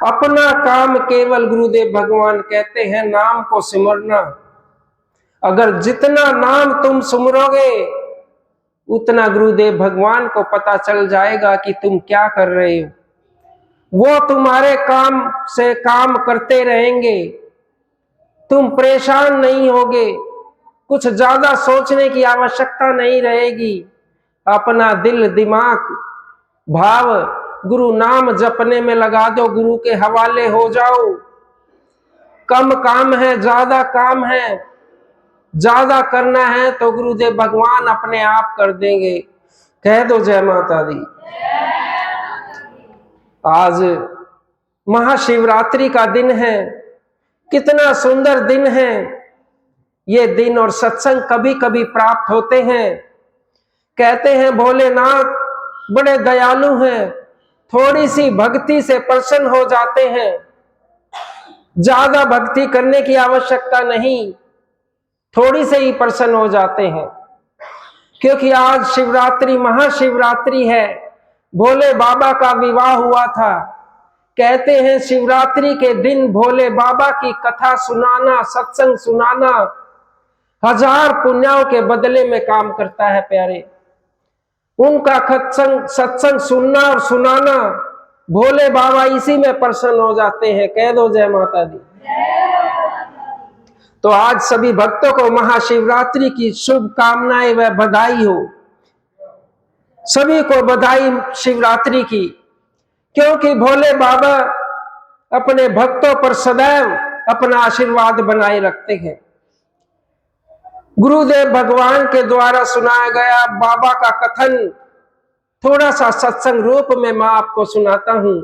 अपना काम केवल गुरुदेव भगवान कहते हैं नाम को सिमरना। अगर जितना नाम तुम सुमरोगे उतना गुरुदेव भगवान को पता चल जाएगा कि तुम क्या कर रहे हो। वो तुम्हारे काम से काम करते रहेंगे, तुम परेशान नहीं होगे, कुछ ज्यादा सोचने की आवश्यकता नहीं रहेगी। अपना दिल दिमाग भाव गुरु नाम जपने में लगा दो, गुरु के हवाले हो जाओ। कम काम है, ज्यादा काम है, ज्यादा करना है तो गुरुदेव भगवान अपने आप कर देंगे। कह दो जय माता दी। आज महाशिवरात्रि का दिन है, कितना सुंदर दिन है ये दिन, और सत्संग कभी कभी प्राप्त होते हैं। कहते हैं भोलेनाथ बड़े दयालु हैं, थोड़ी सी भक्ति से प्रसन्न हो जाते हैं। ज्यादा भक्ति करने की आवश्यकता नहीं, थोड़ी से ही प्रसन्न हो जाते हैं। क्योंकि आज शिवरात्रि महाशिवरात्रि है, भोले बाबा का विवाह हुआ था। कहते हैं शिवरात्रि के दिन भोले बाबा की कथा सुनाना, सत्संग सुनाना 1000 पुण्यों के बदले में काम करता है प्यारे। उनका सत्संग सुनना और सुनाना, भोले बाबा इसी में प्रसन्न हो जाते हैं। कह दो जय माता दी। तो आज सभी भक्तों को महाशिवरात्रि की शुभकामनाएं व बधाई हो। सभी को बधाई शिवरात्रि की, क्योंकि भोले बाबा अपने भक्तों पर सदैव अपना आशीर्वाद बनाए रखते हैं। गुरुदेव भगवान के द्वारा सुनाया गया बाबा का कथन थोड़ा सा सत्संग रूप में मैं आपको सुनाता हूं,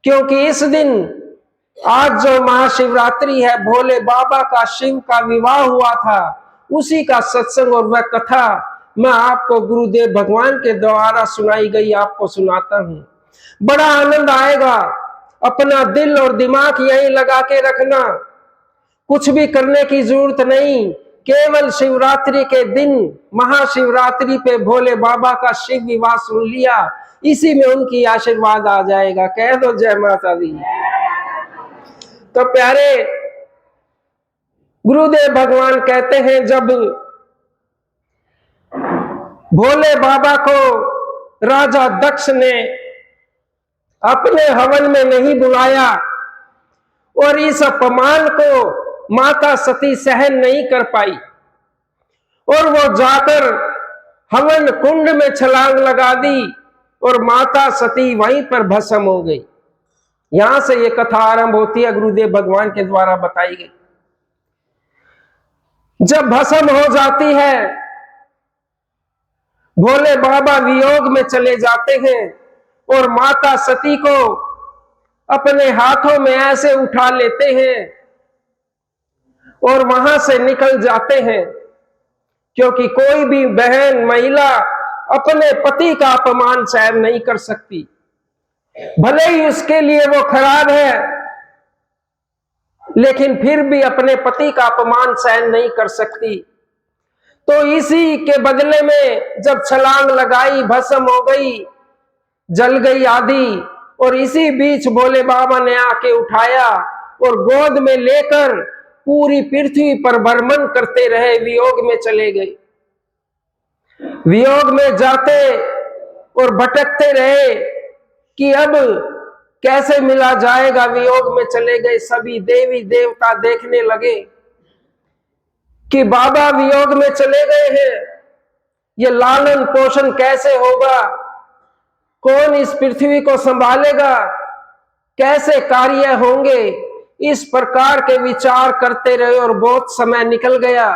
क्योंकि इस दिन आज जो महाशिवरात्रि है, भोले बाबा का शिव का विवाह हुआ था, उसी का सत्संग और वह कथा मैं आपको गुरुदेव भगवान के द्वारा सुनाई गई आपको सुनाता हूं। बड़ा आनंद आएगा। अपना दिल और दिमाग यहीं लगा के रखना, कुछ भी करने की जरूरत नहीं। केवल शिवरात्रि के दिन महाशिवरात्रि पे भोले बाबा का शिव विवाह सुन लिया, इसी में उनकी आशीर्वाद आ जाएगा। कह दो जय माता दी। तो प्यारे गुरुदेव भगवान कहते हैं, जब भोले बाबा को राजा दक्ष ने अपने हवन में नहीं बुलाया और इस अपमान को माता सती सहन नहीं कर पाई और वो जाकर हवन कुंड में छलांग लगा दी और माता सती वहीं पर भस्म हो गई। यहां से ये कथा आरंभ होती है, गुरुदेव भगवान के द्वारा बताई गई। जब भस्म हो जाती है, भोले बाबा वियोग में चले जाते हैं और माता सती को अपने हाथों में ऐसे उठा लेते हैं और वहां से निकल जाते हैं। क्योंकि कोई भी बहन महिला अपने पति का अपमान सहन नहीं कर सकती, भले ही उसके लिए वो खराब है, लेकिन फिर भी अपने पति का अपमान सहन नहीं कर सकती। तो इसी के बदले में जब छलांग लगाई, भस्म हो गई, जल गई आदि, और इसी बीच भोले बाबा ने आके उठाया और गोद में लेकर पूरी पृथ्वी पर भ्रमण करते रहे, वियोग में चले गए। वियोग में जाते और भटकते रहे कि अब कैसे मिला जाएगा, वियोग में चले गए। सभी देवी देवता देखने लगे कि बाबा वियोग में चले गए हैं, ये लालन पोषण कैसे होगा, कौन इस पृथ्वी को संभालेगा, कैसे कार्य होंगे। इस प्रकार के विचार करते रहे और बहुत समय निकल गया।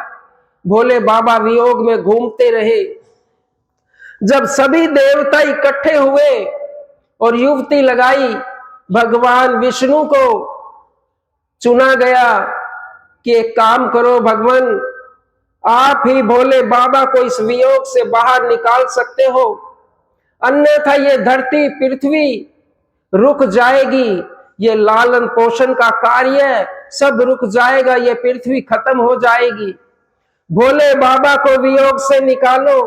भोले बाबा वियोग में घूमते रहे। जब सभी देवता इकट्ठे हुए और युवती लगाई, भगवान विष्णु को चुना गया कि एक काम करो भगवान, आप ही भोले बाबा को इस वियोग से बाहर निकाल सकते हो, अन्यथा ये धरती पृथ्वी रुक जाएगी, ये लालन पोषण का कार्य सब रुक जाएगा, ये पृथ्वी खत्म हो जाएगी। भोले बाबा को वियोग से निकालो,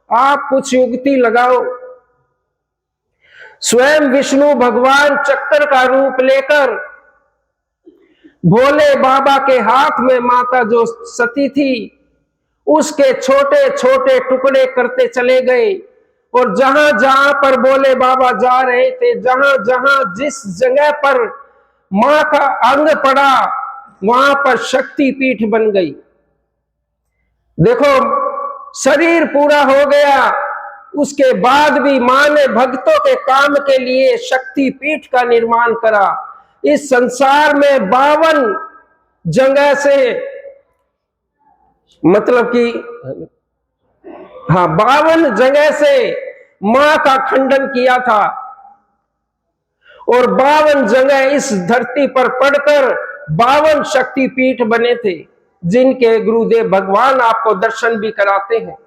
आप कुछ युक्ति लगाओ। स्वयं विष्णु भगवान चक्र का रूप लेकर भोले बाबा के हाथ में माता जो सती थी उसके छोटे छोटे टुकड़े करते चले गए। और जहां जहां पर भोले बाबा जा रहे थे, जहां जहां जिस जगह पर मां का अंग पड़ा, वहां पर शक्ति पीठ बन गई। देखो, शरीर पूरा हो गया, उसके बाद भी मां ने भक्तों के काम के लिए शक्ति पीठ का निर्माण करा। इस संसार में 52 जगह से, मतलब कि 52 जगह से मां का खंडन किया था और 52 जगह इस धरती पर पड़कर 52 शक्तिपीठ बने थे, जिनके गुरुदेव भगवान आपको दर्शन भी कराते हैं।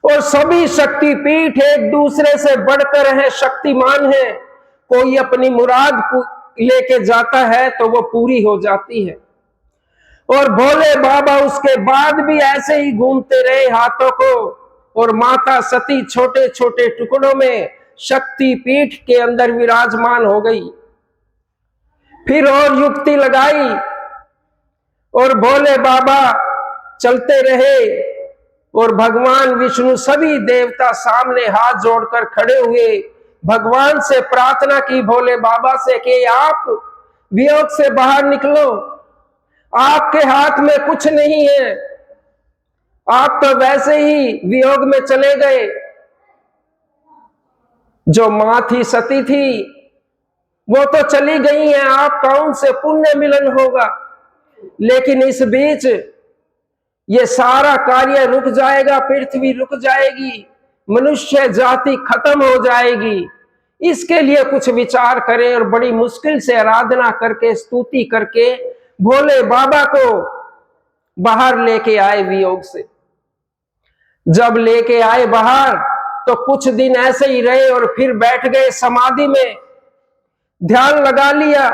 और सभी शक्तिपीठ एक दूसरे से बढ़कर है, शक्तिमान है। कोई अपनी मुराद लेके जाता है तो वो पूरी हो जाती है। और भोले बाबा उसके बाद भी ऐसे ही घूमते रहे हाथों को, और माता सती छोटे छोटे टुकड़ों में शक्ति पीठ के अंदर विराजमान हो गई। फिर और युक्ति लगाई और भोले बाबा चलते रहे और भगवान विष्णु सभी देवता सामने हाथ जोड़कर खड़े हुए, भगवान से प्रार्थना की भोले बाबा से कि आप वियोग से बाहर निकलो, आपके हाथ में कुछ नहीं है, आप तो वैसे ही वियोग में चले गए। जो मां थी सती थी वो तो चली गई है, आपका उनसे पुण्य मिलन होगा, लेकिन इस बीच ये सारा कार्य रुक जाएगा, पृथ्वी रुक जाएगी, मनुष्य जाति खत्म हो जाएगी। इसके लिए कुछ विचार करें। और बड़ी मुश्किल से आराधना करके, स्तुति करके भोले बाबा को बाहर लेके आए वियोग से। जब लेके आए बाहर तो कुछ दिन ऐसे ही रहे और फिर बैठ गए समाधि में, ध्यान लगा लिया।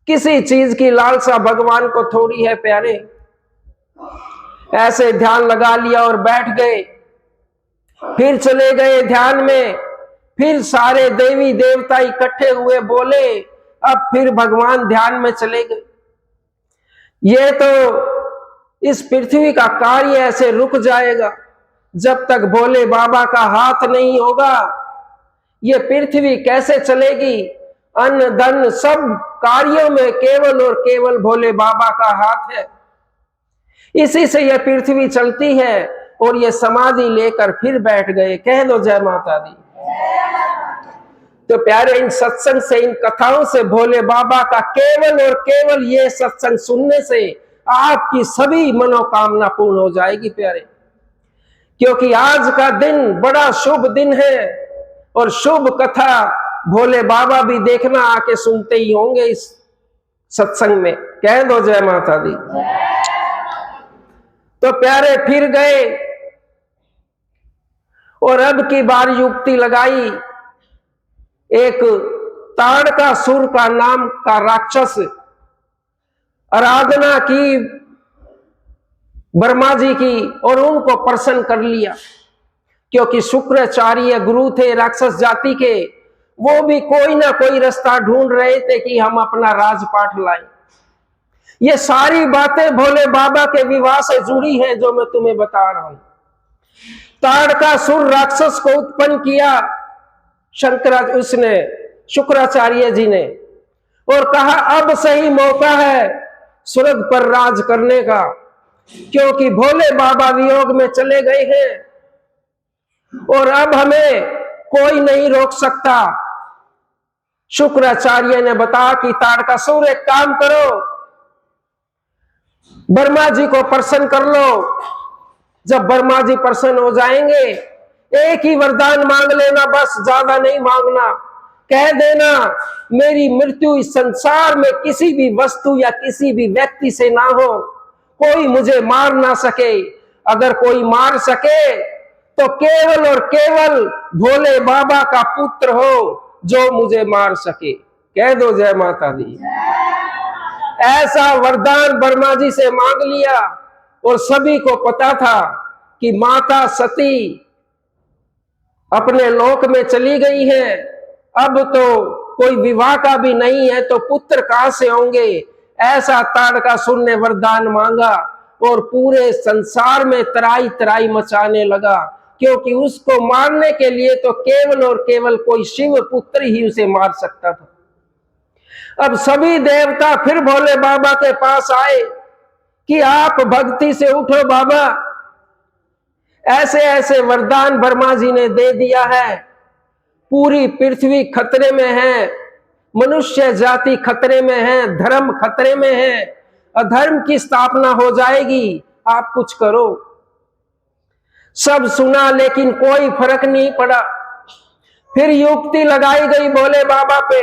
किसी चीज की लालसा भगवान को थोड़ी है प्यारे, ऐसे ध्यान लगा लिया और बैठ गए। फिर चले गए ध्यान में, फिर सारे देवी देवता इकट्ठे हुए, बोले अब फिर भगवान ध्यान में चले गए। ये तो इस पृथ्वी का कार्य ऐसे रुक जाएगा जब तक भोले बाबा का हाथ नहीं होगा। ये पृथ्वी कैसे चलेगी? अन्न धन सब कार्यों में केवल और केवल भोले बाबा का हाथ है। इसी से यह पृथ्वी चलती है। और ये समाधि लेकर फिर बैठ गए। कह दो जय माता दी। तो प्यारे, इन सत्संग से, इन कथाओं से, भोले बाबा का केवल और केवल ये सत्संग सुनने से आपकी सभी मनोकामना पूर्ण हो जाएगी प्यारे। क्योंकि आज का दिन बड़ा शुभ दिन है और शुभ कथा भोले बाबा भी देखना आके सुनते ही होंगे इस सत्संग में। कह दो जय माता दी। तो प्यारे फिर गए और अब की बार युक्ति लगाई। एक ताड़कासुर का नाम का राक्षस आराधना की ब्रह्मा जी की और उनको प्रसन्न कर लिया। क्योंकि शुक्राचार्य गुरु थे राक्षस जाति के, वो भी कोई ना कोई रास्ता ढूंढ रहे थे कि हम अपना राजपाट लाएं। ये सारी बातें भोले बाबा के विवाह से जुड़ी हैं जो मैं तुम्हें बता रहा हूं। ताड़कासुर राक्षस को उत्पन्न किया उसने शुक्राचार्य जी ने, और कहा अब सही मौका है स्वर्ग पर राज करने का, क्योंकि भोले बाबा वियोग में चले गए हैं और अब हमें कोई नहीं रोक सकता। शुक्राचार्य ने बताया कि ताड़कासुर एक काम करो, ब्रह्मा जी को प्रसन्न कर लो। जब ब्रह्मा जी प्रसन्न हो जाएंगे, एक ही वरदान मांग लेना, बस ज्यादा नहीं मांगना। कह देना मेरी मृत्यु इस संसार में किसी भी वस्तु या किसी भी व्यक्ति से ना हो, कोई मुझे मार ना सके। अगर कोई मार सके तो केवल और केवल भोले बाबा का पुत्र हो जो मुझे मार सके। कह दो जय माता दी। ऐसा वरदान ब्रह्मा जी से मांग लिया। और सभी को पता था कि माता सती अपने लोक में चली गई हैं। अब तो कोई विवाह का भी नहीं है तो पुत्र कहां से होंगे। ऐसा ताड़कासुर ने वरदान मांगा और पूरे संसार में तराई तराई मचाने लगा, क्योंकि उसको मारने के लिए तो केवल और केवल कोई शिव पुत्र ही उसे मार सकता था। अब सभी देवता फिर भोले बाबा के पास आए कि आप भक्ति से उठो बाबा, ऐसे ऐसे वरदान ब्रह्मा जी ने दे दिया है, पूरी पृथ्वी खतरे में है, मनुष्य जाति खतरे में है, धर्म खतरे में है, अधर्म की स्थापना हो जाएगी, आप कुछ करो। सब सुना लेकिन कोई फर्क नहीं पड़ा। फिर युक्ति लगाई गई भोले बाबा पे,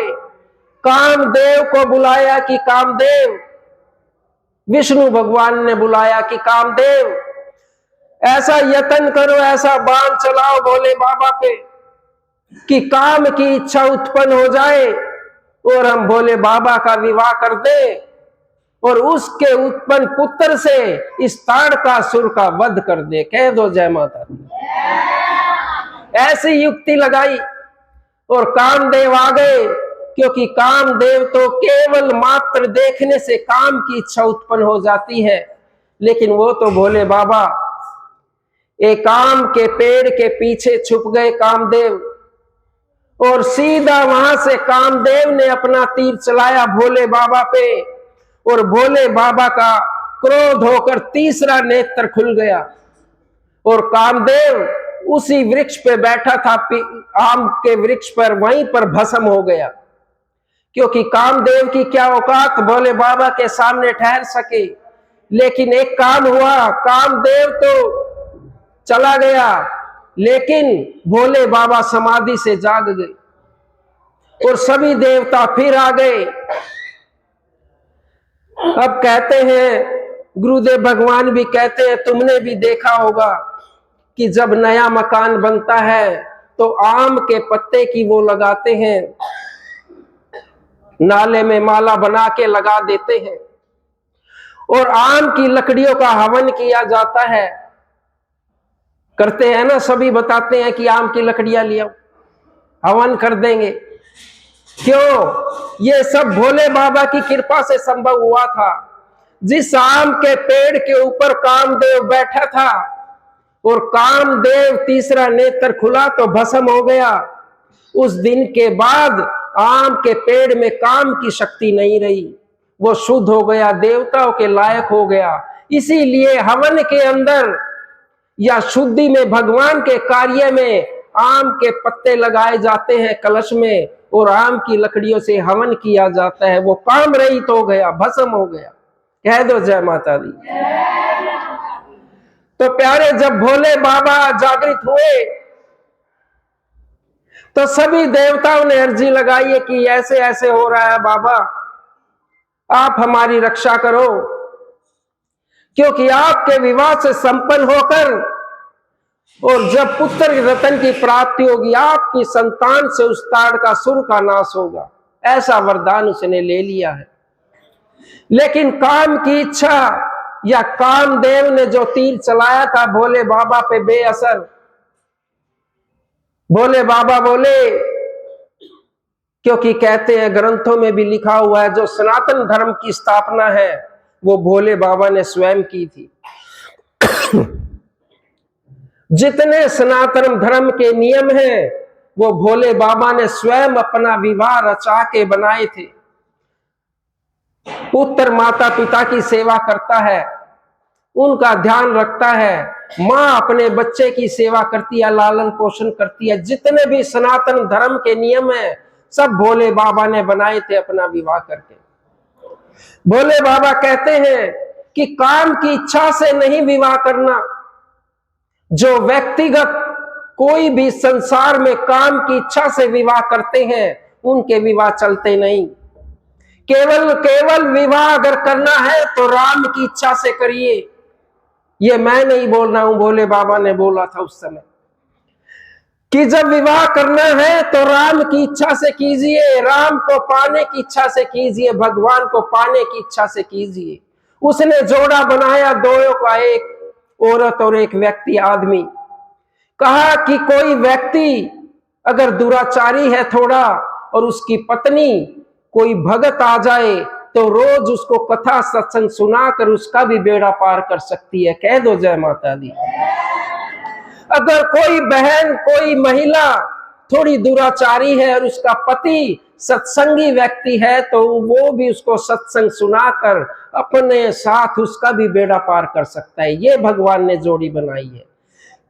कामदेव को बुलाया कि कामदेव, विष्णु भगवान ने बुलाया कि कामदेव ऐसा यत्न करो, ऐसा बाण चलाओ भोले बाबा पे कि काम की इच्छा उत्पन्न हो जाए और हम भोले बाबा का विवाह कर दे और उसके उत्पन्न पुत्र से इस ताड़कासुर का वध कर दे। कह दो जय माता दी। ऐसी युक्ति लगाई और कामदेव आ गए, क्योंकि कामदेव तो केवल मात्र देखने से काम की इच्छा उत्पन्न हो जाती है, लेकिन वो तो भोले बाबा एक आम के पेड़ के पीछे छुप गए कामदेव, और सीधा वहां से कामदेव ने अपना तीर चलाया भोले बाबा पे और भोले बाबा का क्रोध होकर तीसरा नेत्र खुल गया और कामदेव उसी वृक्ष पे बैठा था, आम के वृक्ष पर, वहीं पर भस्म हो गया। क्योंकि कामदेव की क्या औकात भोले बाबा के सामने ठहर सके। लेकिन एक काम हुआ, कामदेव तो चला गया लेकिन भोले बाबा समाधि से जाग गए और सभी देवता फिर आ गए। अब कहते हैं, गुरुदेव भगवान भी कहते हैं, तुमने भी देखा होगा कि जब नया मकान बनता है तो आम के पत्ते की वो लगाते हैं, नाले में माला बना के लगा देते हैं और आम की लकड़ियों का हवन किया जाता है। करते हैं ना, सभी बताते हैं कि आम की लकड़ियां लिया हवन कर देंगे। क्यों? ये सब भोले बाबा की कृपा से संभव हुआ था। जिस आम के पेड़ के ऊपर कामदेव बैठा था और कामदेव तीसरा नेत्र खुला तो भस्म हो गया, उस दिन के बाद आम के पेड़ में काम की शक्ति नहीं रही, वो शुद्ध हो गया, देवताओं के लायक हो गया। इसीलिए हवन के अंदर या शुद्धि में, भगवान के कार्य में आम के पत्ते लगाए जाते हैं कलश में और आम की लकड़ियों से हवन किया जाता है। वो काम रहित हो गया, भस्म हो गया। कह दो जय माता दी। तो प्यारे, जब भोले बाबा जागृत हुए तो सभी देवताओं ने अर्जी लगाई है कि ऐसे ऐसे हो रहा है बाबा, आप हमारी रक्षा करो, क्योंकि आपके विवाह से संपन्न होकर और जब पुत्र रतन की प्राप्ति होगी, आपकी संतान से उस ताड़कासुर का नाश होगा। ऐसा वरदान उसने ले लिया है। लेकिन काम की इच्छा या कामदेव ने जो तीर चलाया था भोले बाबा पे बेअसर। भोले बाबा बोले, क्योंकि कहते हैं, ग्रंथों में भी लिखा हुआ है, जो सनातन धर्म की स्थापना है वो भोले बाबा ने स्वयं की थी। जितने सनातन धर्म के नियम हैं वो भोले बाबा ने स्वयं अपना विवाह रचा के बनाए थे। पुत्र माता पिता की सेवा करता है, उनका ध्यान रखता है, माँ अपने बच्चे की सेवा करती है, लालन पोषण करती है। जितने भी सनातन धर्म के नियम हैं सब भोले बाबा ने बनाए थे अपना विवाह करके। भोले बाबा कहते हैं कि काम की इच्छा से नहीं विवाह करना। जो व्यक्तिगत कोई भी संसार में काम की इच्छा से विवाह करते हैं उनके विवाह चलते नहीं। केवल विवाह अगर करना है तो राम की इच्छा से करिए। ये मैं नहीं बोल रहा हूं, भोले बाबा ने बोला था उस समय कि जब विवाह करना है तो राम की इच्छा से कीजिए, राम को पाने की इच्छा से कीजिए, भगवान को पाने की इच्छा से कीजिए। उसने जोड़ा बनाया दोनों का, एक औरत और एक व्यक्ति आदमी, कहा कि कोई व्यक्ति अगर दुराचारी है थोड़ा और उसकी पत्नी कोई भगत आ जाए तो रोज उसको कथा सत्संग सुनाकर उसका भी बेड़ा पार कर सकती है। कह दो जय माता दी। अगर कोई बहन कोई महिला थोड़ी दुराचारी है और उसका पति सत्संगी व्यक्ति है तो वो भी उसको सत्संग सुनाकर अपने साथ उसका भी बेड़ा पार कर सकता है। ये भगवान ने जोड़ी बनाई है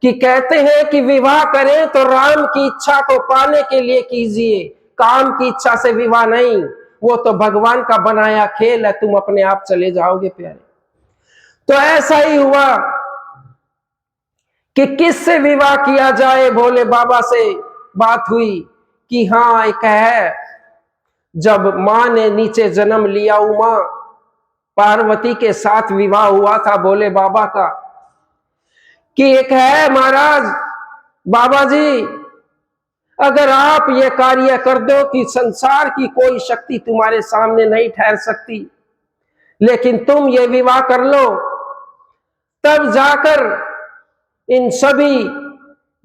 कि कहते हैं कि विवाह करें तो राम की इच्छा को पाने के लिए कीजिए, काम की इच्छा से विवाह नहीं, वो तो भगवान का बनाया खेल है, तुम अपने आप चले जाओगे प्यारे। तो ऐसा ही हुआ कि किससे विवाह किया जाए, भोले बाबा से बात हुई कि हाँ एक है, जब मां ने नीचे जन्म लिया, उमा पार्वती के साथ विवाह हुआ था भोले बाबा का, कि एक है महाराज बाबा जी, अगर आप ये कार्य कर दो कि संसार की कोई शक्ति तुम्हारे सामने नहीं ठहर सकती, लेकिन तुम ये विवाह कर लो, तब जाकर इन सभी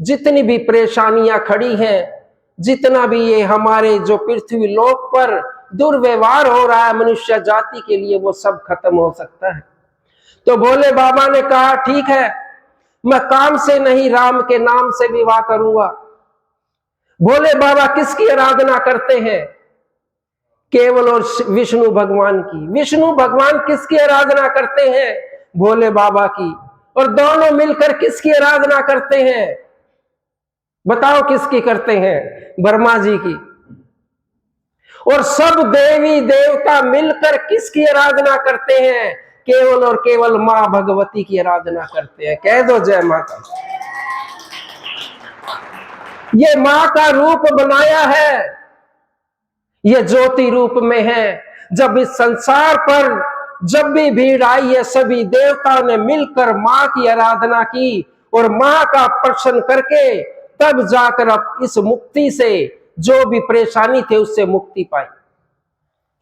जितनी भी परेशानियां खड़ी हैं, जितना भी ये हमारे जो पृथ्वी लोक पर दुर्व्यवहार हो रहा है मनुष्य जाति के लिए, वो सब खत्म हो सकता है। तो भोले बाबा ने कहा ठीक है, मैं काम से नहीं राम के नाम से विवाह करूंगा। भोले बाबा किसकी आराधना करते हैं? केवल और विष्णु भगवान की। विष्णु भगवान किसकी आराधना करते हैं? भोले बाबा की। और दोनों मिलकर किसकी आराधना करते हैं? बताओ किसकी करते हैं? ब्रह्मा जी की। और सब देवी देवता मिलकर किसकी आराधना करते हैं? केवल और केवल मां भगवती की आराधना करते हैं। कह दो जय माता। ये मां का रूप बनाया है, ये ज्योति रूप में है। जब इस संसार पर जब भी भीड़ आई है, सभी देवताओं ने मिलकर मां की आराधना की और मां का प्रसन्न करके तब जाकर अब इस मुक्ति से, जो भी परेशानी थे उससे मुक्ति पाई।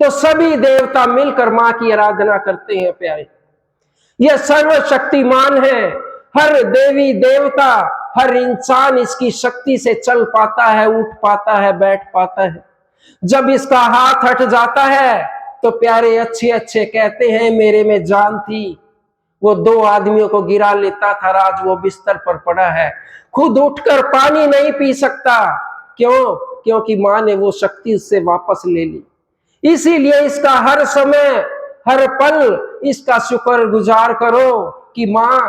तो सभी देवता मिलकर मां की आराधना करते हैं प्यारे। यह सर्वशक्तिमान है। हर देवी देवता, हर इंसान इसकी शक्ति से चल पाता है, उठ पाता है, बैठ पाता है। जब इसका हाथ हट जाता है तो प्यारे अच्छे अच्छे कहते हैं मेरे में जान थी। वो 2 आदमियों को गिरा लेता था, आज वो बिस्तर पर पड़ा है, खुद उठकर पानी नहीं पी सकता। क्यों? क्योंकि मां ने वो शक्ति उससे वापस ले ली। इसीलिए इसका हर समय हर पल इसका शुक्र गुजार करो कि मां,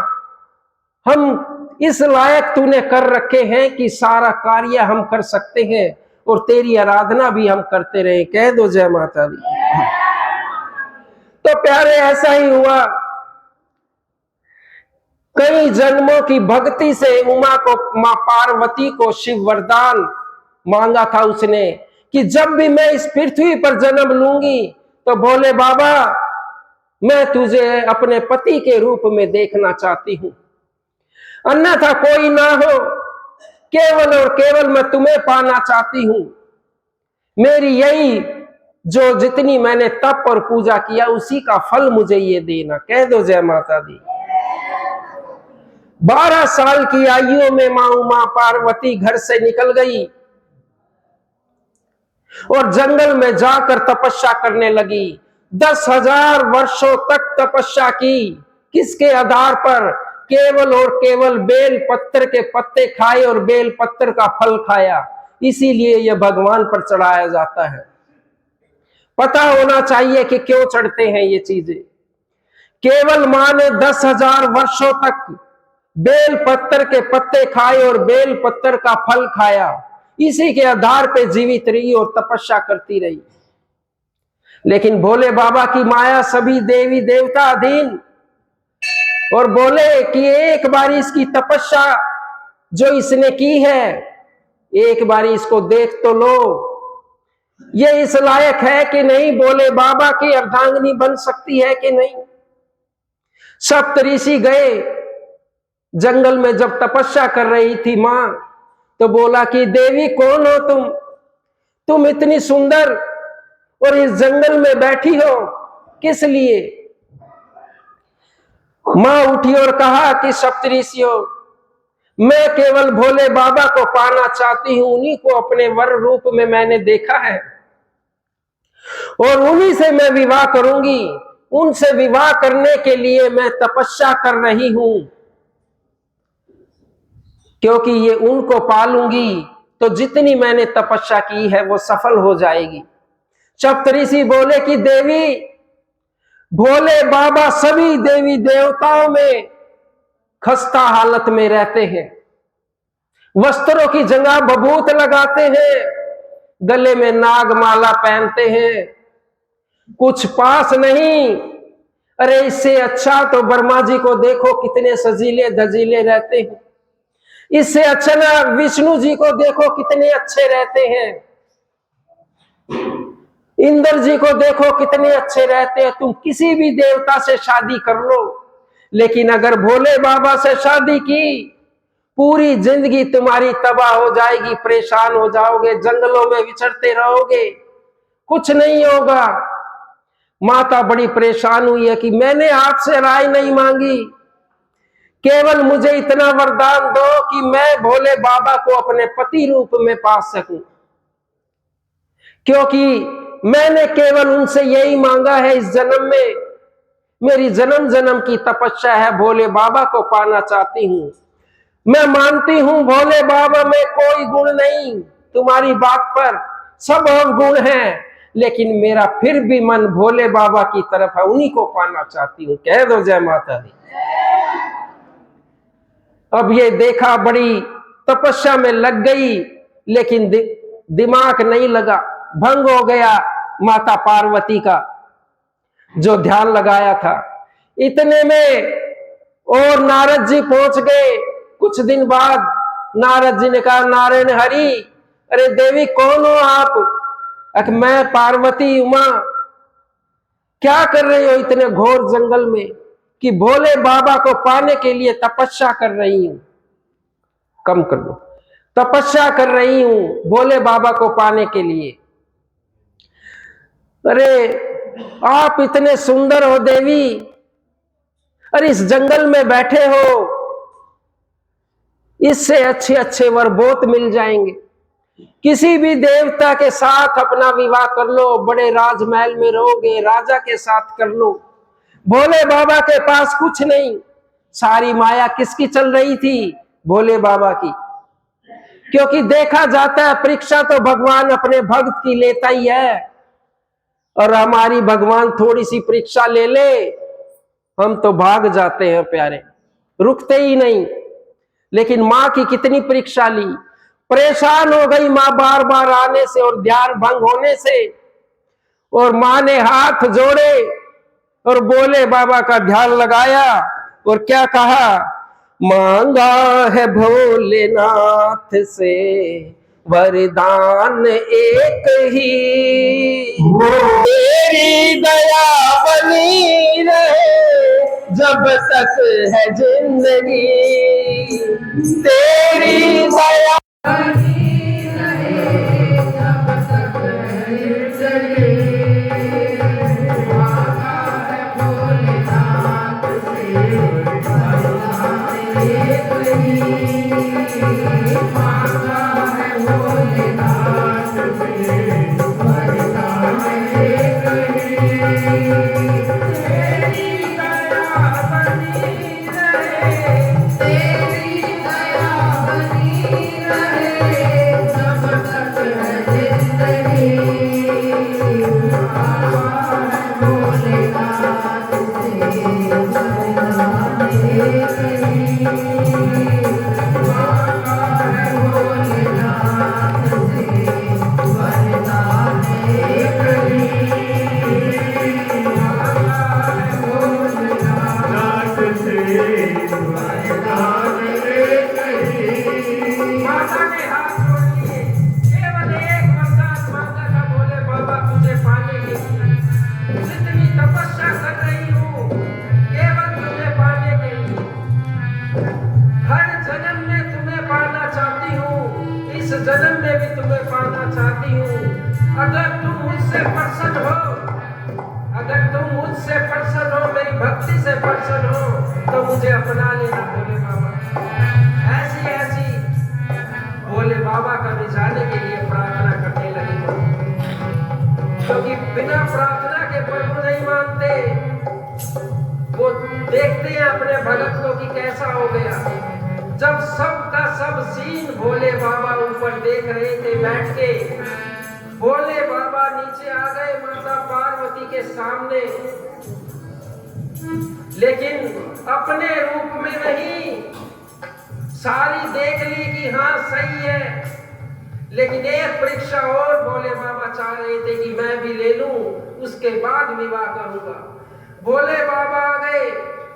हम इस लायक तूने कर रखे हैं कि सारा कार्य हम कर सकते हैं और तेरी आराधना भी हम करते रहे। कह दो जय माता दी। तो प्यारे ऐसा ही हुआ, कई जन्मों की भक्ति से उमा को, मां पार्वती को शिव वरदान मांगा था उसने कि जब भी मैं इस पृथ्वी पर जन्म लूंगी तो भोले बाबा मैं तुझे अपने पति के रूप में देखना चाहती हूं, अन्यथा कोई ना हो, केवल और केवल मैं तुम्हें पाना चाहती हूं। मेरी यही जो जितनी मैंने तप और पूजा किया उसी का फल मुझे ये देना। कह दो जय माता दी। 12 साल की आयु में मां उमा पार्वती घर से निकल गई और जंगल में जाकर तपस्या करने लगी। 10,000 वर्षों तक तपस्या की। किसके आधार पर? केवल और केवल बेल पत्थर के पत्ते खाए और बेल पत्थर का फल खाया। इसीलिए यह भगवान पर चढ़ाया जाता है। पता होना चाहिए कि क्यों चढ़ते हैं ये चीजें। केवल मां ने 10,000 वर्षों तक बेल पत्थर के पत्ते खाए और बेल पत्थर का फल खाया, इसी के आधार पे जीवित रही और तपस्या करती रही। लेकिन भोले बाबा की माया सभी देवी देवता अधीन, और बोले कि एक बारी इसकी तपस्या जो इसने की है, एक बारी इसको देख तो लो, ये इस लायक है कि नहीं, भोले बाबा की अर्धांगिनी बन सकती है कि नहीं। सप्तऋषि गए जंगल में, जब तपस्या कर रही थी मां, तो बोला कि देवी कौन हो तुम इतनी सुंदर और इस जंगल में बैठी हो किस लिए? मां उठी और कहा कि सप्तऋषियों, मैं केवल भोले बाबा को पाना चाहती हूं, उन्हीं को अपने वर रूप में मैंने देखा है और उन्हीं से मैं विवाह करूंगी। उनसे विवाह करने के लिए मैं तपस्या कर रही हूं, क्योंकि ये उनको पालूंगी तो जितनी मैंने तपस्या की है वो सफल हो जाएगी। सप्तऋषि बोले कि देवी, भोले बाबा सभी देवी देवताओं में खस्ता हालत में रहते हैं, वस्त्रों की जगह बबूत लगाते हैं, गले में नागमाला पहनते हैं, कुछ पास नहीं। अरे इससे अच्छा तो ब्रह्मा जी को देखो, कितने सजीले धजीले रहते हैं। इससे अच्छा ना विष्णु जी को देखो, कितने अच्छे रहते हैं। इंद्र जी को देखो, कितने अच्छे रहते हैं। तुम किसी भी देवता से शादी कर लो, लेकिन अगर भोले बाबा से शादी की, पूरी जिंदगी तुम्हारी तबाह हो जाएगी, परेशान हो जाओगे, जंगलों में विचरते रहोगे, कुछ नहीं होगा। माता बड़ी परेशान हुई है कि मैंने आपसे राय नहीं मांगी, केवल मुझे इतना वरदान दो कि मैं भोले बाबा को अपने पति रूप में पा सकूं, क्योंकि मैंने केवल उनसे यही मांगा है इस जन्म में। मेरी जन्म जन्म की तपस्या है, भोले बाबा को पाना चाहती हूं। मैं मानती हूं भोले बाबा में कोई गुण नहीं, तुम्हारी बात पर सब अवगुण है, लेकिन मेरा फिर भी मन भोले बाबा की तरफ है, उन्हीं को पाना चाहती हूं। कह दो जय माता दी। अब ये देखा, बड़ी तपस्या में लग गई, लेकिन दिमाग नहीं लगा, भंग हो गया माता पार्वती का जो ध्यान लगाया था। इतने में और नारद जी पहुंच गए। कुछ दिन बाद नारद जी ने कहा, नारायण हरि, अरे देवी कौन हो आप? मैं पार्वती उमा। क्या कर रही हो इतने घोर जंगल में? कि भोले बाबा को पाने के लिए तपस्या कर रही हूं। कम कर दो, तपस्या कर रही हूं भोले बाबा को पाने के लिए। अरे आप इतने सुंदर हो देवी, अरे इस जंगल में बैठे हो, इससे अच्छे अच्छे वर बहुत मिल जाएंगे। किसी भी देवता के साथ अपना विवाह कर लो, बड़े राजमहल में रहोगे, राजा के साथ कर लो। भोले बाबा के पास कुछ नहीं। सारी माया किसकी चल रही थी? भोले बाबा की। क्योंकि देखा जाता है परीक्षा तो भगवान अपने भक्त की लेता ही है, और हमारी भगवान थोड़ी सी परीक्षा ले ले, हम तो भाग जाते हैं प्यारे, रुकते ही नहीं। लेकिन माँ की कितनी परीक्षा ली, परेशान हो गई माँ बार बार आने से और ध्यान भंग होने से। और माँ ने हाथ जोड़े और भोले बाबा का ध्यान लगाया और क्या कहा? मांगा है भोलेनाथ से वरदान एक ही, तेरी दया बनी रहे जब तक है जिंदगी, तेरी दया बनी रहे जब तक है जिंदगी। मांगा है भोलेनाथ से वरदान एक ही, मांगा है भोलेनाथ से वरदान एक ही, तेरी दया बनी रहे, तेरी दया बनी रहे जब तक है जिंदगी। मांगा है भोलेनाथ से वरदान एक ही, मांगा है भोलेनाथ से वरदान एक ही, मांगा है भोलेनाथ से वरदान एक ही। माता ने हाथ जोड़ लिए, केवल एक वरदान मांगा था भोले बाबा तुझे पाने के लिए। जितनी तपस्या कर रही हूँ केवल तुम्हें पाने के लिए, हर जन्म में तुम्हें पाना चाहती हूँ, इस जन्म में भी तुम्हें पाना चाहती हूँ। अगर तुम मुझसे प्रसन्न हो, अगर तुम मुझसे प्रसन्न हो, मेरी भक्ति से प्रसन्न हो तो मुझे अपना लेना भोले बाबा। ऐसी ऐसी भोले बाबा का रिझाने के लिए प्रार्थना करने लगी, क्योंकि बिना प्रार्थना के प्रभु नहीं मानते। वो देखते हैं अपने भगत को कि कैसा हो गया। जब सब का सब सीन भोले बाबा ऊपर देख रहे थे बैठ के, भोले बाबा नीचे आ गए माता पार्वती के सामने, लेकिन अपने रूप में नहीं। सारी देख ली कि हाँ सही है, लेकिन एक परीक्षा और भोले बाबा चाह रहे थे कि मैं भी ले लूं, उसके बाद विवाह करूंगा। भोले बाबा आ गए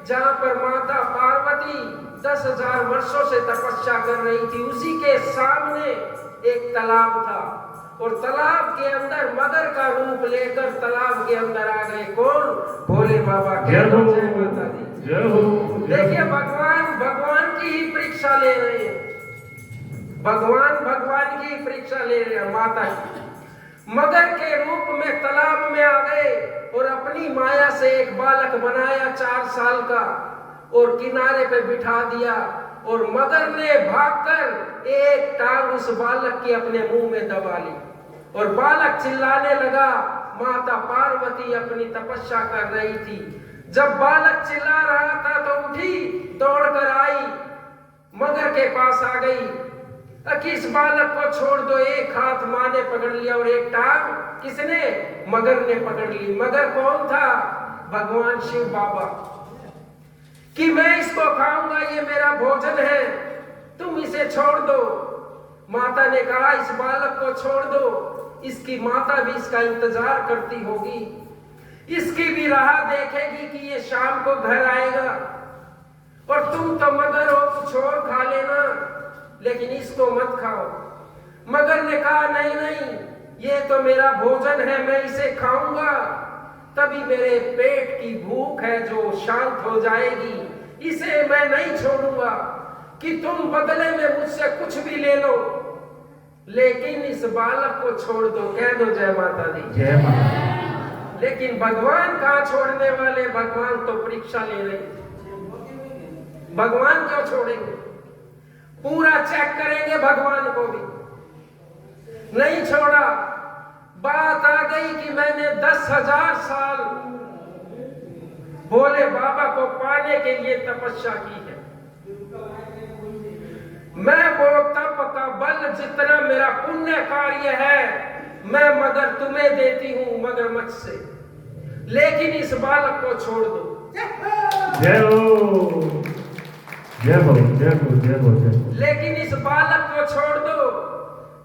जहां पर माता पार्वती 10,000 वर्षों से तपस्या कर रही थी। उसी के सामने एक तालाब था और तालाब के अंदर मगर का रूप लेकर तालाब के अंदर आ गए कौन? भोले बाबा। जय माता दी। देखिए भगवान की ही परीक्षा ले रहे हैं। भगवान की परीक्षा ले रहे हैं माता की। मगर के रूप में तालाब में आ गए और अपनी माया से एक बालक बनाया 4 साल का और किनारे पे बिठा दिया, और मगर ने भागकर एक टांग उस बालक की अपने मुंह में दबा ली और बालक चिल्लाने लगा। माता पार्वती अपनी तपस्या कर रही थी। जब बालक चिल्ला रहा था तो उठी, दौड़कर आई, मगर के पास आ गई कि इस बालक को छोड़ दो। एक हाथ मां ने पकड़ लिया और एक टांग किसने? मगर ने पकड़ ली। मगर कौन था? भगवान शिव बाबा। कि मैं इसको खाऊंगा, ये मेरा भोजन है, तुम इसे छोड़ दो। माता ने कहा इस बालक को छोड़ दो, इसकी माता भी इसका इंतजार करती होगी, इसकी भी राह देखेगी कि ये शाम को घर आएगा, और तुम तो मगर हो, कुछ और खा लेना, लेकिन इसको मत खाओ। मगर ने कहा नहीं नहीं, ये तो मेरा भोजन है, मैं इसे खाऊंगा, तभी मेरे पेट की भूख है जो शांत हो जाएगी, इसे मैं नहीं छोड़ूंगा। कि तुम बदले में मुझसे कुछ भी ले लो, लेकिन इस बालक को छोड़ दो। कह दो जय माता दी। जय माता। लेकिन भगवान कहाँ छोड़ने वाले? भगवान तो परीक्षा ले रहे। भगवान क्यों छोड़ेंगे? पूरा चेक करेंगे भगवान को भी। नहीं छोड़ा। बात आ गई कि मैंने 10,000 साल भोले बाबा को पाने के लिए तपस्या की है। मैं वो तप का बल जितना मेरा पुण्य कार्य है, मैं मगर तुम्हें देती हूं मगरमच्छ से, लेकिन इस बालक को छोड़ दो। जय हो, जय हो, जय हो, जय हो, जय हो। लेकिन इस बालक को छोड़ दो,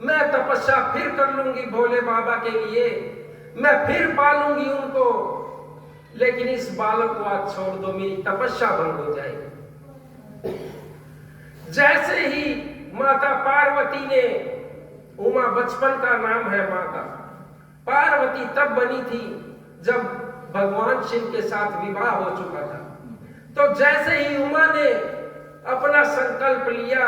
मैं तपस्या फिर कर लूंगी भोले बाबा के लिए, मैं फिर पालूंगी उनको, लेकिन इस बालक को आज छोड़ दो, मेरी तपस्या भंग हो जाएगी। जैसे ही माता पार्वती ने, उमा बचपन का नाम है मां का, पार्वती तब बनी थी जब भगवान शिव के साथ विवाह हो चुका था। तो जैसे ही उमा ने अपना संकल्प लिया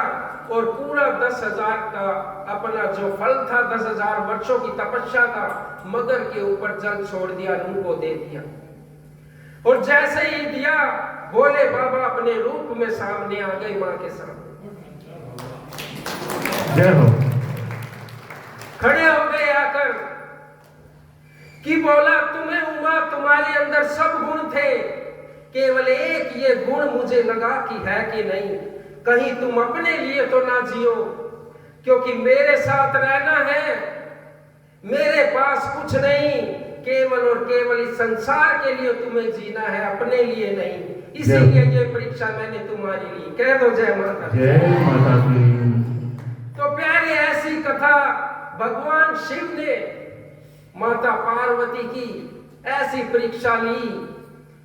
और पूरा 10,000 का अपना जो फल था, 10,000 वर्षों की तपस्या का, मगर के ऊपर जल छोड़ दिया, नूह को दे दिया। और जैसे ही दिया, भोले बाबा अपने रूप में सामने आ गए मां के सामने। जय हो। खड़े हो गए आकर कि बोला तुम्हें उमा, तुम्हारे अंदर सब गुण थे, केवल एक ये गुण मुझे लगा कि है कि नहीं, कहीं तुम अपने लिए तो ना जियो, क्योंकि मेरे साथ रहना है, मेरे पास कुछ नहीं, केवल और केवल इस संसार के लिए तुम्हें जीना है, अपने लिए नहीं, इसीलिए ये परीक्षा मैंने तुम्हारी ली। कह दो जय माता। जय माता दी। तो प्यारे, ऐसी कथा भगवान शिव ने माता पार्वती की ऐसी परीक्षा ली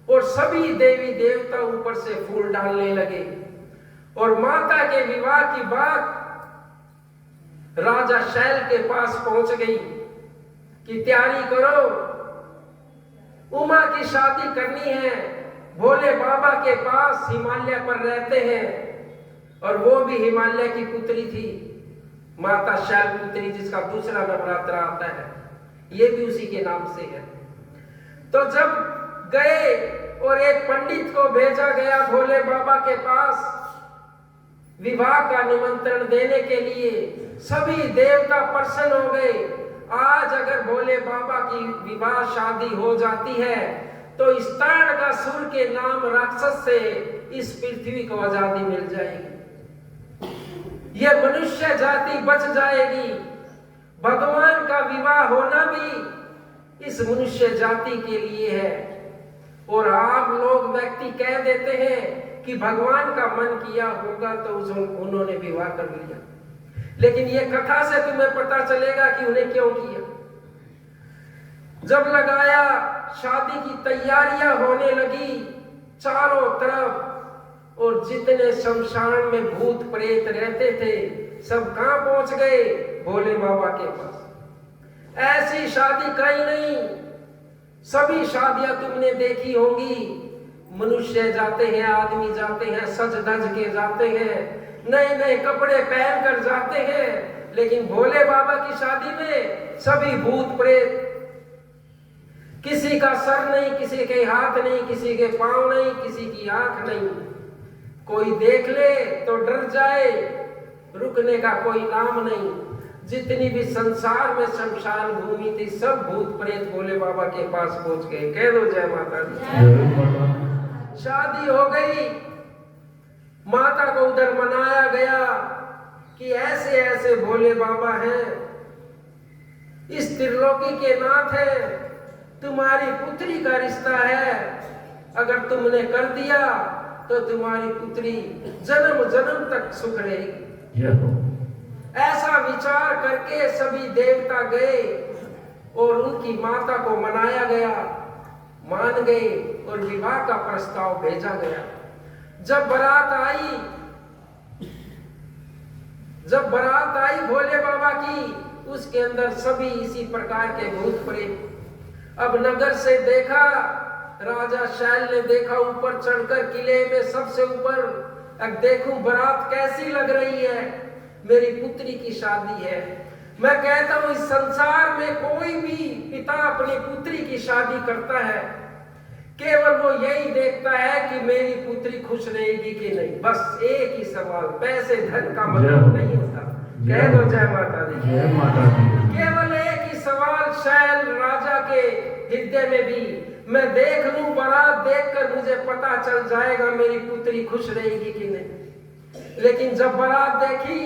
और सभी देवी देवता ऊपर से फूल डालने लगे। और माता के विवाह की बात राजा शैल के पास पहुंच गई कि तैयारी करो, उमा की शादी करनी है। भोले बाबा के पास हिमालय पर रहते हैं, और वो भी हिमालय की पुत्री थी, माता शैलपुत्री, जिसका दूसरा नवरात्र आता है, ये भी उसी के नाम से है। तो जब गए और एक पंडित को भेजा गया भोले बाबा के पास विवाह का निमंत्रण देने के लिए। सभी देवता प्रसन्न हो गए। आज अगर भोले बाबा की विवाह शादी हो जाती है तो इस ताड़कासुर के नाम राक्षस से इस पृथ्वी को आजादी मिल जाएगी, यह मनुष्य जाति बच जाएगी। भगवान का विवाह होना भी इस मनुष्य जाति के लिए है। और आप लोग व्यक्ति कह देते हैं कि भगवान का मन किया होगा तो उन्होंने विवाह कर लिया, लेकिन यह कथा से तुम्हें पता चलेगा कि उन्हें क्यों किया। जब लगाया, शादी की तैयारियां होने लगी चारों तरफ, और जितने शमशान में भूत प्रेत रहते थे सब कहां पहुंच गए? भोले बाबा के पास। ऐसी शादी कहीं नहीं। सभी शादियां तुमने देखी होंगी, मनुष्य जाते हैं, आदमी जाते हैं, सज धज के जाते हैं, नए नए कपड़े पहन कर जाते हैं, लेकिन भोले बाबा की शादी में सभी भूत प्रेत, किसी का सर नहीं, किसी के हाथ नहीं, किसी के पांव नहीं, किसी की आंख नहीं। कोई देख ले तो डर जाए, रुकने का कोई नाम नहीं। जितनी भी संसार में शमशान भूमि थी सब भूत प्रेत भोले बाबा के पास पहुंच गए। कह दो जय माता दी। शादी हो गई, माता को उधर मनाया गया कि ऐसे ऐसे भोले बाबा हैं, इस त्रिलोकी के नाथ है, तुम्हारी पुत्री का रिश्ता है, अगर तुमने कर दिया तो तुम्हारी पुत्री जन्म जन्म तक सुख रहेगी। ऐसा विचार करके सभी देवता गए और उनकी माता को मनाया गया, मान गए और विवाह का प्रस्ताव भेजा गया। जब बारात आई भोले बाबा की, उसके अंदर सभी इसी प्रकार के भूत प्रेत। अब नगर से देखा, राजा शैल ने देखा ऊपर चढ़कर किले में सबसे ऊपर, अब देखूं बारात कैसी लग रही है, मेरी पुत्री की शादी है। मैं कहता हूं इस संसार में कोई भी पिता अपनी पुत्री की शादी करता है, केवल वो यही देखता है कि मेरी पुत्री खुश रहेगी कि नहीं, बस एक ही सवाल। पैसे धन का मतलब नहीं होता। कह दो जय माता दी। जय माता दी। केवल एक ही सवाल शैल राजा के हृदय में भी, मैं देख लूं बारात देखकर मुझे पता चल जाएगा मेरी पुत्री खुश रहेगी कि नहीं। लेकिन जब बारात देखी,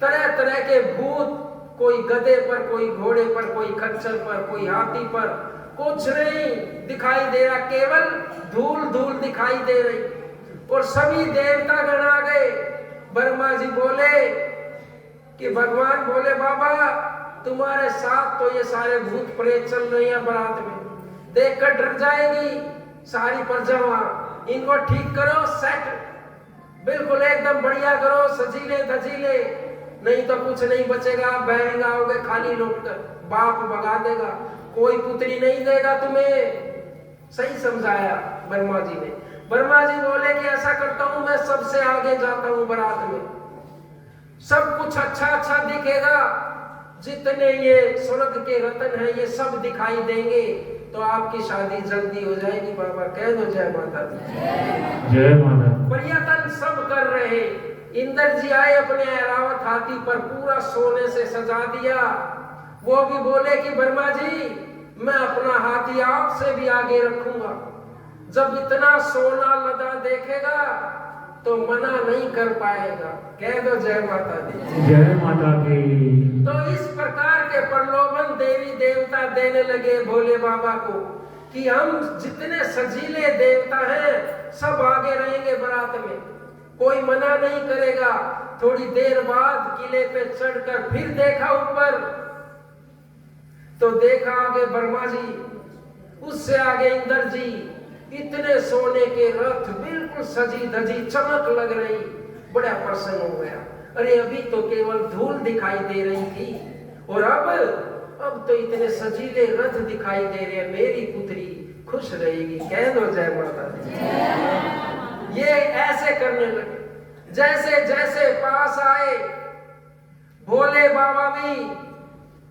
तरह तरह के भूत, कोई गधे पर, कोई घोड़े पर, कोई खच्चर पर, कोई हाथी पर, कुछ नहीं दिखाई दे रहा, केवल धूल धूल दिखाई दे रही। और सभी देवता गण आ गए। ब्रह्मा जी बोले कि भगवान भोले बाबा तुम्हारे साथ तो ये सारे भूत प्रेत चल रही हैं बारात में, देखकर डर जाएगी सारी प्रजा, इनको ठीक करो, सेट बिल्कुल एकदम बढ़िया करो, सजीले धजीले, नहीं तो कुछ नहीं बचेगा, बहन आओगे खाली लौटकर, बाप भगा देगा, कोई पुत्री नहीं देगा तुम्हें। सही समझाया ब्रह्मा जी ने। ब्रह्मा जी बोले कि ऐसा करता हूं, मैं सबसे आगे जाता हूं बारात में, सब कुछ अच्छा अच्छा दिखेगा, जितने ये स्वर्ग के रत्न हैं ये सब दिखाई देंगे, तो आपकी शादी जल्दी हो जाएगी। बाबा कह दो जय माता दी। जय माता। प्रयत्न सब कर रहे। इंद्र जी आए अपने ऐरावत हाथी पर, पूरा सोने से सजा दिया। वो भी बोले कि ब्रह्मा जी मैं अपना हाथी आपसे भी आगे रखूंगा, जब इतना सोना लदा देखेगा तो मना नहीं कर पाएगा। कह दो जय माता दी। जय माता दी। तो इस प्रकार के प्रलोभन देवी देवता देने लगे भोले बाबा को कि हम जितने सजीले देवता हैं सब आगे रहेंगे बारात में, कोई मना नहीं करेगा। थोड़ी देर बाद किले पे चढ़कर फिर देखा ऊपर, तो देखा आगे ब्रह्मा जी, उससे आगे इंद्र जी, इतने सोने के रथ बिल्कुल सजी धजी चमक लग रही, बड़ा प्रसन्न हो गया। अरे अभी तो केवल धूल दिखाई दे रही थी और अब तो इतने सजीले रथ दिखाई दे रहे हैं, मेरी पुत्री खुश रहेगी। कह दो जय माता दी। ये ऐसे करने लगे। जैसे जैसे पास आए भोले बाबा भी,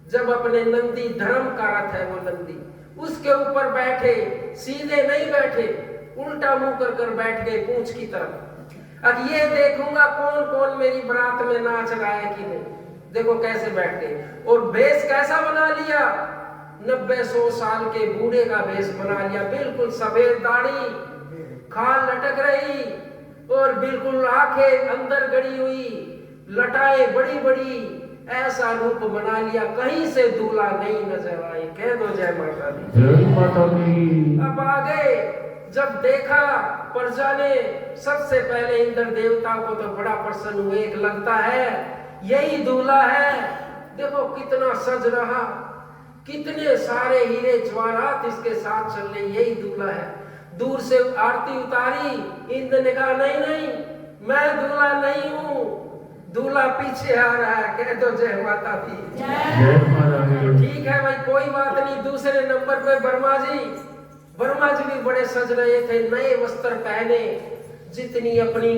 जब अपने नंदी, धर्म का रथ है वो नंदी, उसके ऊपर बैठे, सीधे नहीं बैठे, उल्टा मुंह कर कर बैठ गए पूंछ की तरफ। अब ये देखूंगा कौन कौन मेरी बारात में नाच रहा है कि नहीं। देखो कैसे बैठ गए, और भेष कैसा बना लिया, 90-100 साल के बूढ़े का भेष बना लिया, बिल्कुल सफेद दाढ़ी, खाल लटक रही और बिल्कुल आंखें अंदर गड़ी हुई, लटाएं बड़ी बड़ी, ऐसा रूप बना लिया, कहीं से दूल्हा नहीं नजर आए। कह दो जय माता दी। जय माता दी। अब आगे जब देखा प्रजा ने, सबसे पहले इंद्र देवता को तो बड़ा प्रसन्न हुए, एक लगता है यही दूल्हा है। देखो कितना सज रहा, कितने सारे हीरे जवाहरात इसके साथ चल रहे, यही दूल्हा है। दूर से आरती उतारी, इंद्र ने कहा नहीं नहीं, मैं दूल्हा नहीं हूं, दूल्हा पीछे आ रहा है। कह दो जय माता दी। जय माता दी। ठीक है भाई, कोई बात नहीं। दूसरे नंबर पे वर्मा जी भी बड़े सज रहे थे, नए वस्त्र पहने, जितनी अपनी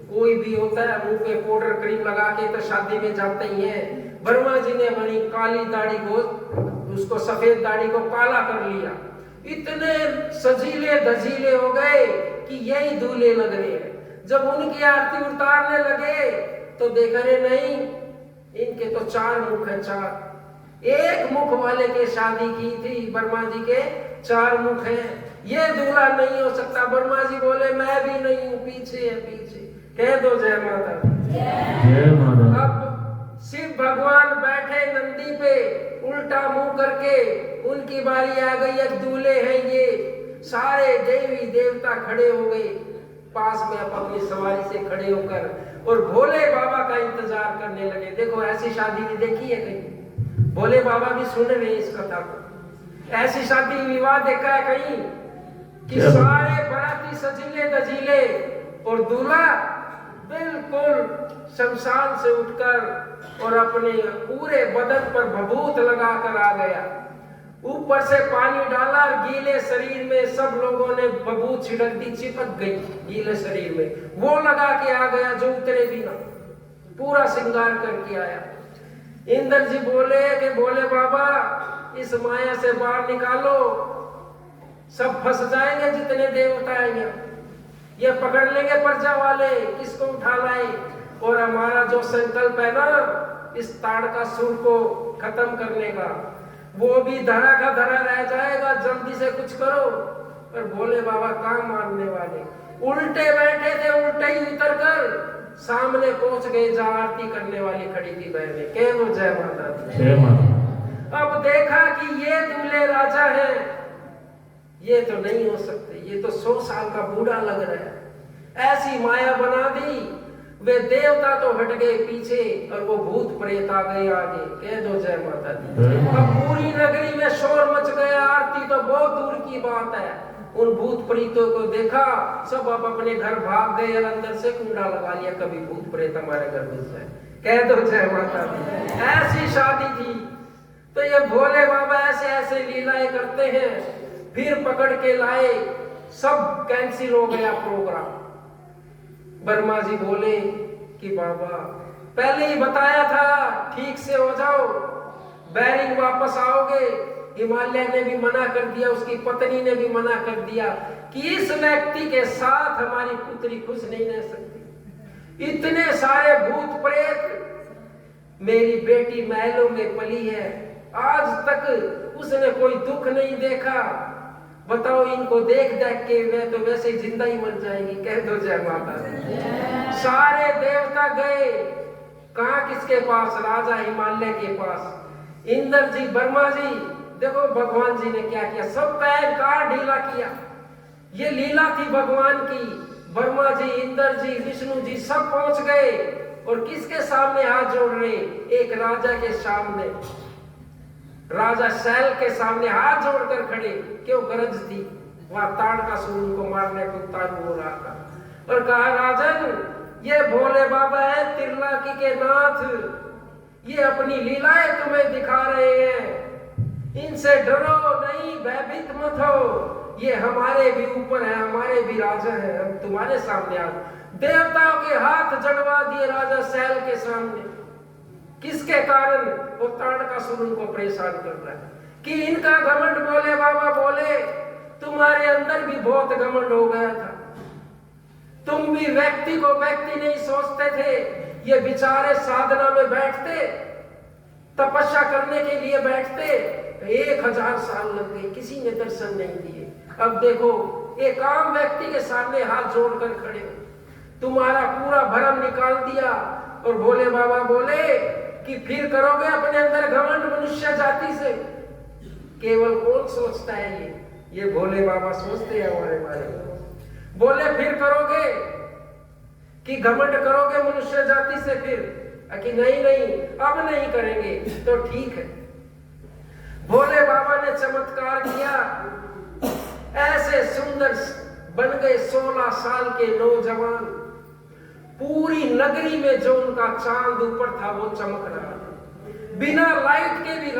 कोई भी होता है मुंह पे पाउडर क्रीम लगा के तो शादी में जाते ही हैं। वर्मा जी ने अपनी काली दाढ़ी को, उसको सफेद दाढ़ी को काला कर लिया, इतने सजीले धजीले हो गए कि यही दूल्हे लग रहे हैं। जब उनकी आरती उतारने लगे तो देखा रे नहीं, इनके तो 4 मुख है, 4। एक मुख वाले के शादी की थी, वर्मा जी के 4 मुख हैं, ये दूल्हा नहीं हो सकता। वर्मा जी बोले मैं भी नहीं हूं, पीछे है पीछे। कह दो जय माता दी। जय माता। अब शिव भगवान बैठे नंदी पे, उल्टा मुंह करके, उनकी बारी आ गई। अब दूल्हे हैं ये, सारे देवी देवता खड़े हो गए पास में, अपनी सवारी से खड़े होकर, और भोले बाबा का इंतजार करने लगे। देखो ऐसी शादी भी देखी है कहीं? भोले बाबा भी सुन रहे इस कथा को। ऐसी शादी विवाह देखा है कहीं कि सारे बराती सजीले दजीले और दूल्हा बिल्कुल शमशान से उठकर और अपने पूरे बदन पर भभूत लगाकर आ गया। ऊपर से पानी डाला, गीले शरीर में सब लोगों ने भभूत छिड़क दी, चिपक गई गीले शरीर में, वो लगा के आ गया जो उतरे भी ना, पूरा श्रृंगार करके आया। इंद्र जी बोले कि भोले बाबा इस माया से बाहर निकालो, सब फंस जाएंगे जितने देवता आएंगे, ये पकड़ लेंगे प्रजा वाले, किसको उठा लाए, और हमारा जो संकल्प है ना इस ताड़कासुर को खत्म करने का, वो भी धरा का धरा रह जाएगा, जल्दी से कुछ करो। पर भोले बाबा काम मानने वाले, उल्टे बैठे थे, उल्टे ही उतर कर सामने पहुंच गए जहां आरती करने वाली खड़ी थी बहनें। कह दो जय माता दी। जय माता। अब देखा कि ये दूल्हे राजा है, ये तो नहीं हो सकते, ये तो 100 साल का बूढ़ा लग रहा है। ऐसी माया बना दी, वे देवता तो हट गए पीछे और वो भूत प्रेत आ गए आगे। कह दो जय माता दी। अब पूरी नगरी में शोर मच गया, आरती तो बहुत दूर की बात है। उन भूत प्रेतों को देखा, सब अब अपने घर भाग गए और अंदर से कुंडा लगा लिया, कभी भूत प्रेत हमारे घर घुस जाए। कह दो जय माता दी। ऐसी शादी थी। तो ये भोले बाबा ऐसे ऐसे लीलाएं करते हैं, फिर पकड़ के लाए, सब कैंसिल हो गया प्रोग्राम। वर्मा जी बोले कि बाबा पहले ही बताया था, ठीक से हो जाओ, बैरिंग वापस आओगे। हिमालय ने भी मना कर दिया, उसकी पत्नी ने भी मना कर दिया कि इस व्यक्ति के साथ हमारी पुत्री खुश नहीं रह सकती। इतने सारे भूत प्रेत, मेरी बेटी महलों में पली है, आज तक उसने कोई दुख नहीं देखा, बताओ इनको देख देख के वे तो वैसे ही जिंदा ही मर जाएंगी। कह दो जय माता दी। सारे देवता गए, कहां किसके पास? राजा हिमालय के पास। इंद्र जी, वर्मा जी, देखो भगवान जी ने क्या किया, सब पैर काट ढीला किया। ये लीला थी भगवान की। वर्मा जी, इंद्र जी, विष्णु जी सब पहुंच गए और किसके सामने हाथ जोड़ रहे? एक राजा के सामने, राजा शैल के सामने हाथ जोड़कर खड़े। क्यों? गरज थी, वहां ताड़कासुर उनको मारने को उतार हो रहा था। और कहा राजन, ये भोले बाबा है त्रिलोकी के नाथ, ये अपनी लीलाएं तुम्हें दिखा रहे हैं, इनसे डरो नहीं, भयभीत मत हो, ये हमारे भी ऊपर है, हमारे भी राजा है, हम तुम्हारे सामने आ। देवताओं के हाथ जड़वा दिए राजा शैल के सामने। किसके कारण? वो ताड़कासुर उनको परेशान कर रहा है। कि इनका घमंड, बोले बाबा बोले तुम्हारे अंदर भी बहुत घमंड हो गया था, तुम भी व्यक्ति को व्यक्ति नहीं सोचते थे। ये बेचारे साधना में बैठते, तपस्या करने के लिए बैठते, 1000 साल लग गए, किसी ने दर्शन नहीं दिए। अब देखो एक आम व्यक्ति के सामने हाथ जोड़कर खड़े हो, तुम्हारा पूरा भरम निकाल दिया। और भोले बाबा बोले कि फिर करोगे अपने अंदर घमंड मनुष्य जाति से। केवल कौन सोचता है ये भोले बाबा सोचते हैं हमारे बारे में। बोले फिर करोगे कि घमंड करोगे मनुष्य जाति से फिर, कि नहीं नहीं अब नहीं करेंगे, तो ठीक है। भोले बाबा ने चमत्कार किया, ऐसे सुंदर बन गए 16 साल के नौजवान। पूरी नगरी में जो उनका चांद ऊपर था वो चमक रहा, बिना लाइट के भी